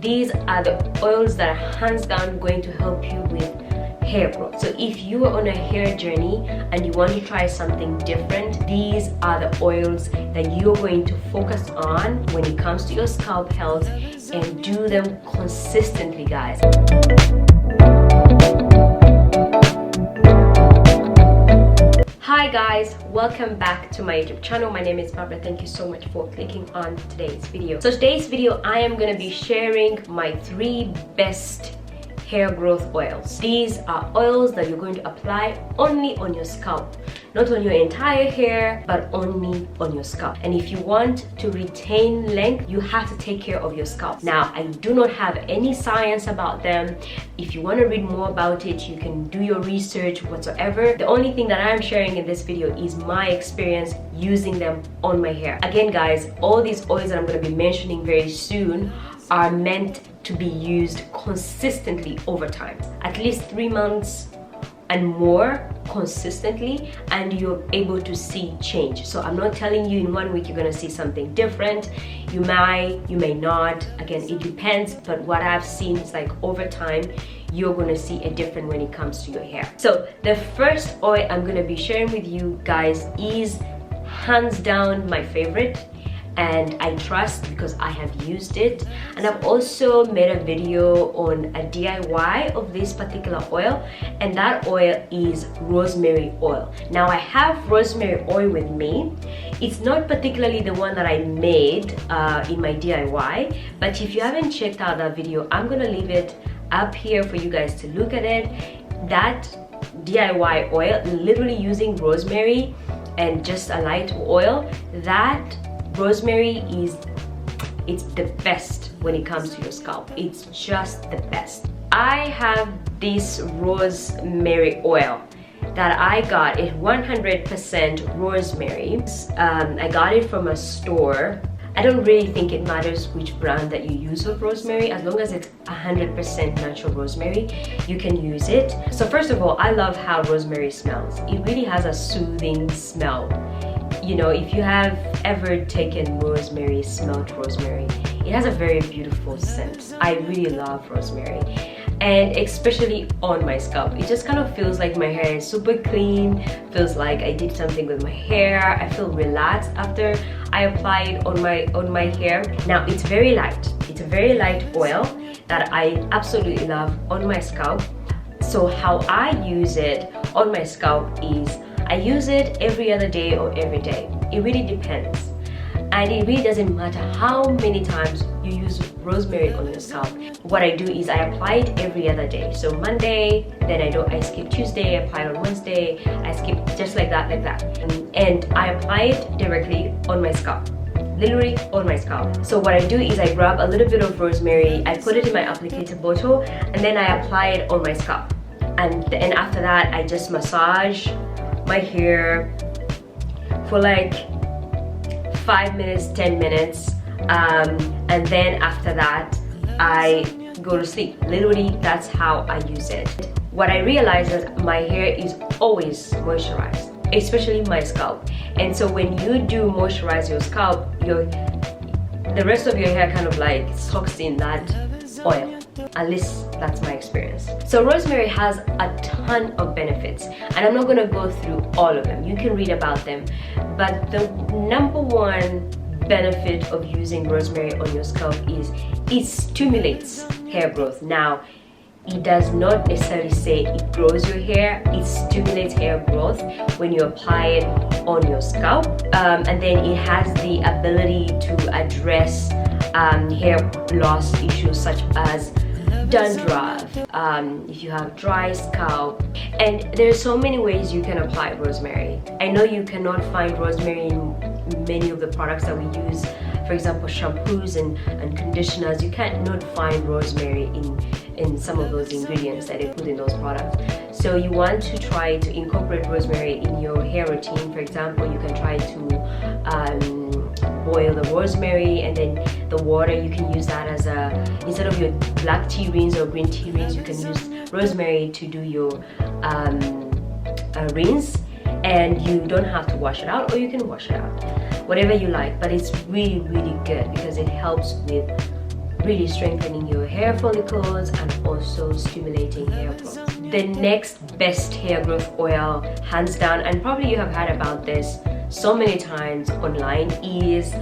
These are the oils that are hands down going to help you with hair growth. So if you are on a hair journey and you want to try something different, these are the oils that you're going to focus on when it comes to your scalp health, and do them consistently, guys. Hi guys, welcome back to my YouTube channel. My name is Barbara. Thank you so much for clicking on today's video. So today's video, I am going to be sharing my 3 best hair growth oils. These are oils that you're going to apply only on your scalp, not on your entire hair, but only on your scalp. And if you want to retain length, you have to take care of your scalp. Now, I do not have any science about them. If you want to read more about it, you can do your research whatsoever. The only thing that I'm sharing in this video is my experience using them on my hair. Again, guys, all these oils that I'm going to be mentioning very soon are meant to be used consistently over time, at least 3 months and more consistently, and you're able to see change. So I'm not telling you in 1 week you're gonna see something different. You may not. Again, it depends, but what I've seen is like over time you're gonna see a difference when it comes to your hair. So the first oil I'm gonna be sharing with you guys is hands down my favorite, and I trust because I have used it. And I've also made a video on a DIY of this particular oil, and that oil is rosemary oil. Now I have rosemary oil with me. It's not particularly the one that I made in my DIY, but if you haven't checked out that video, I'm gonna leave it up here for you guys to look at it. That DIY oil, literally using rosemary and just a light oil, that rosemary it's the best when it comes to your scalp. It's just the best. I have this rosemary oil that I got. It's 100% rosemary. I got it from a store. I don't really think it matters which brand that you use of rosemary, as long as it's 100% natural rosemary, you can use it. So first of all, I love how rosemary smells. It really has a soothing smell. You know, if you have ever taken rosemary, smelled rosemary, it has a very beautiful scent. I really love rosemary, and especially on my scalp, it just kind of feels like my hair is super clean, feels like I did something with my hair. I feel relaxed after I apply it on my hair. Now it's very light. It's a very light oil that I absolutely love on my scalp. So how I use it on my scalp is I use it every other day or every day. It really depends. And it really doesn't matter how many times you use rosemary on your scalp. What I do is I apply it every other day. So Monday, then I skip Tuesday, I apply it on Wednesday, I skip just like that. And I apply it directly on my scalp. Literally on my scalp. So what I do is I grab a little bit of rosemary, I put it in my applicator bottle, and then I apply it on my scalp. And after that, I just massage my hair for like 5 minutes, 10 minutes, and then after that I go to sleep. Literally, that's how I use it. What I realize is my hair is always moisturized, especially my scalp. And so when you do moisturize your scalp, the rest of your hair kind of like soaks in that oil. At least that's my experience. So rosemary has a ton of benefits, and I'm not going to go through all of them. You can read about them, but the number one benefit of using rosemary on your scalp is it stimulates hair growth. Now, it does not necessarily say it grows your hair. It stimulates hair growth when you apply it on your scalp, and then it has the ability to address hair loss issues such as dandruff, if you have dry scalp. And there's so many ways you can apply rosemary. I know you cannot find rosemary in many of the products that we use, for example shampoos and conditioners. You can't not find rosemary in some of those ingredients that they put in those products. So you want to try to incorporate rosemary in your hair routine. For example, you can try to boil the rosemary, and then the water, you can use that as instead of your black tea rinse or green tea rinse, you can use rosemary to do your rinse, and you don't have to wash it out, or you can wash it out, whatever you like. But it's really good because it helps with really strengthening your hair follicles and also stimulating hair growth. The next best hair growth oil, hands down, and probably you have heard about this so many times online, is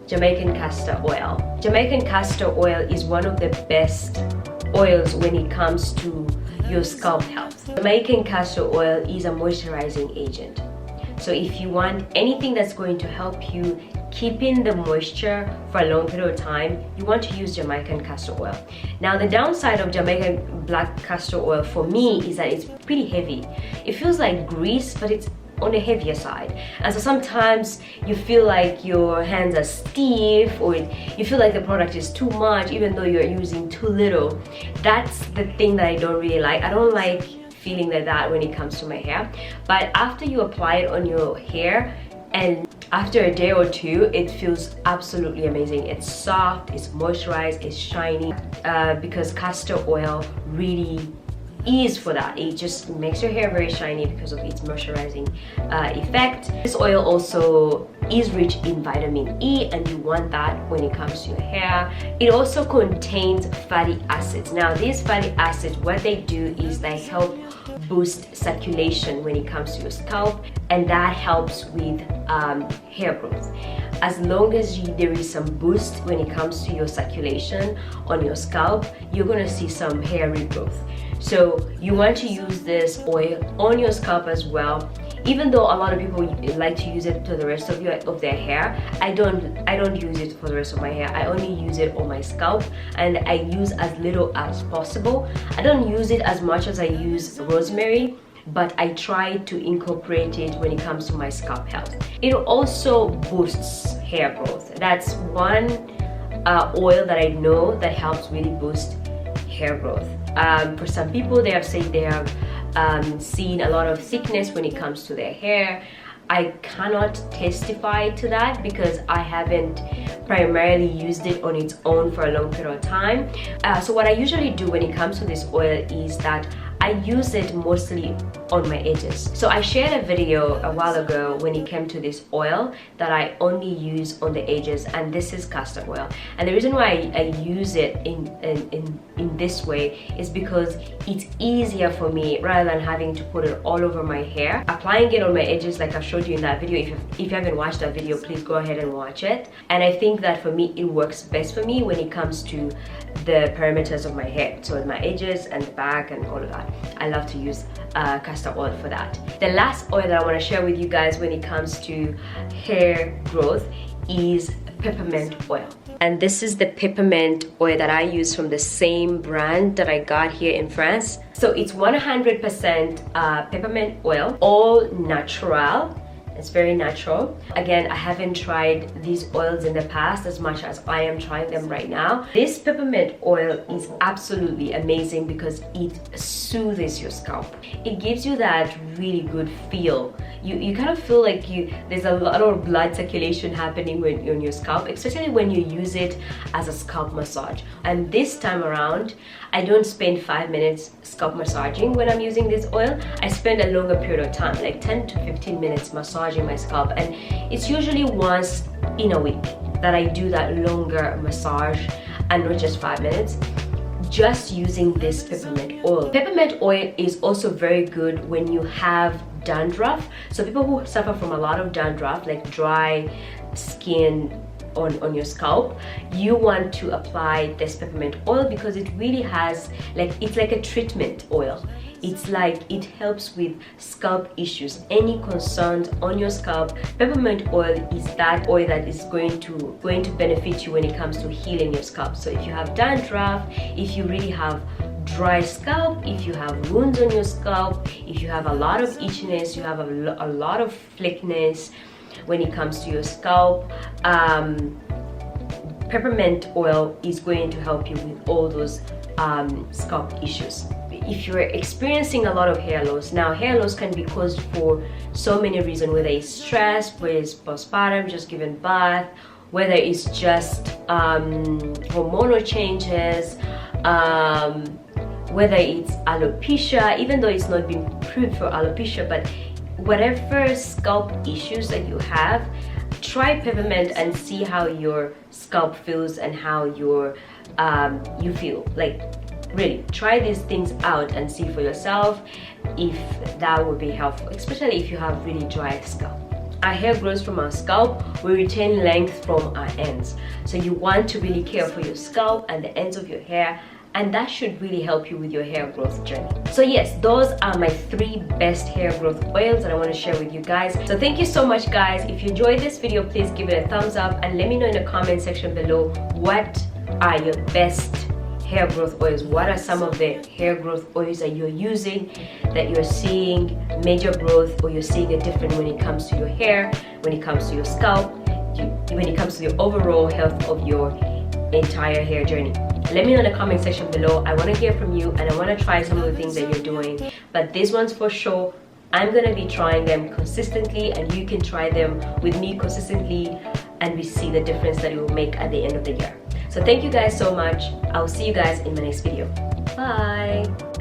Jamaican Castor Oil. Jamaican Castor Oil is one of the best oils when it comes to your scalp health. Jamaican Castor Oil is a moisturizing agent. So if you want anything that's going to help you keep in the moisture for a long period of time, you want to use Jamaican Castor Oil. Now the downside of Jamaican black castor oil for me is that it's pretty heavy. It feels like grease, but it's on the heavier side, and so sometimes you feel like your hands are stiff, or you feel like the product is too much even though you're using too little. That's the thing that I don't really like. I don't like feeling like that when it comes to my hair. But after you apply it on your hair, and after a day or two, it feels absolutely amazing. It's soft, it's moisturized, it's shiny, because castor oil really is for that. It just makes your hair very shiny because of its moisturizing effect. This oil also is rich in vitamin E, and you want that when it comes to your hair. It also contains fatty acids. Now these fatty acids, what they do is they help boost circulation when it comes to your scalp, and that helps with hair growth. As long as there is some boost when it comes to your circulation on your scalp, you're gonna see some hair regrowth. So you want to use this oil on your scalp as well. Even though a lot of people like to use it to the rest of their hair, I don't use it for the rest of my hair. I only use it on my scalp, and I use as little as possible. I don't use it as much as I use rosemary, but I try to incorporate it when it comes to my scalp health. It also boosts hair growth. That's one oil that I know that helps really boost hair growth. For some people, they have said they have seen a lot of thickness when it comes to their hair. I cannot testify to that because I haven't primarily used it on its own for a long period of time. So what I usually do when it comes to this oil is that I use it mostly on my edges. So I shared a video a while ago when it came to this oil that I only use on the edges, and this is castor oil. And the reason why I use it in this way is because it's easier for me rather than having to put it all over my hair. Applying it on my edges like I showed you in that video. If you haven't watched that video, please go ahead and watch it. And I think that for me, it works best for me when it comes to the perimeters of my hair, so my edges and the back and all of that. I love to use castor oil for that. The last oil that I want to share with you guys when it comes to hair growth is peppermint oil. And this is the peppermint oil that I use from the same brand that I got here in France. So it's 100% peppermint oil, all natural. It's very natural. Again, I haven't tried these oils in the past as much as I am trying them right now. This peppermint oil is absolutely amazing because it soothes your scalp. It gives you that really good feel. You kind of feel like there's a lot of blood circulation happening on your scalp, especially when you use it as a scalp massage. And this time around, I don't spend 5 minutes scalp massaging when I'm using this oil. I spend a longer period of time, like 10 to 15 minutes massaging my scalp, and it's usually once in a week that I do that longer massage, and not just 5 minutes, just using this peppermint oil. Peppermint oil is also very good when you have dandruff. So people who suffer from a lot of dandruff, like dry skin on your scalp, you want to apply this peppermint oil because it really has, it's like a treatment oil. It's like it helps with scalp issues, any concerns on your scalp. Peppermint oil is that oil that is going to benefit you when it comes to healing your scalp. So if you have dandruff, if you really have dry scalp, if you have wounds on your scalp, if you have a lot of itchiness, you have a lot of flakiness when it comes to your scalp, peppermint oil is going to help you with all those scalp issues. If you're experiencing a lot of hair loss, now hair loss can be caused for so many reasons, whether it's stress, whether it's postpartum, just giving birth, whether it's just hormonal changes, whether it's alopecia, even though it's not been proved for alopecia, but whatever scalp issues that you have, try peppermint and see how your scalp feels and how your you feel. Like, really try these things out and see for yourself if that would be helpful, especially if you have really dry scalp. Our hair grows from our scalp, we retain length from our ends. So you want to really care for your scalp and the ends of your hair, and that should really help you with your hair growth journey. So yes, those are my 3 best hair growth oils that I want to share with you guys. So thank you so much, guys. If you enjoyed this video, please give it a thumbs up and let me know in the comment section below what are your best hair growth oils. What are some of the hair growth oils that you're using that you're seeing major growth, or you're seeing a difference when it comes to your hair, when it comes to your scalp, when it comes to the overall health of your entire hair journey. Let me know in the comment section below. I want to hear from you and I want to try some of the things that you're doing, but these ones for sure I'm going to be trying them consistently, and you can try them with me consistently and we see the difference that it will make at the end of the year. So thank you guys so much. I'll see you guys in my next video. Bye.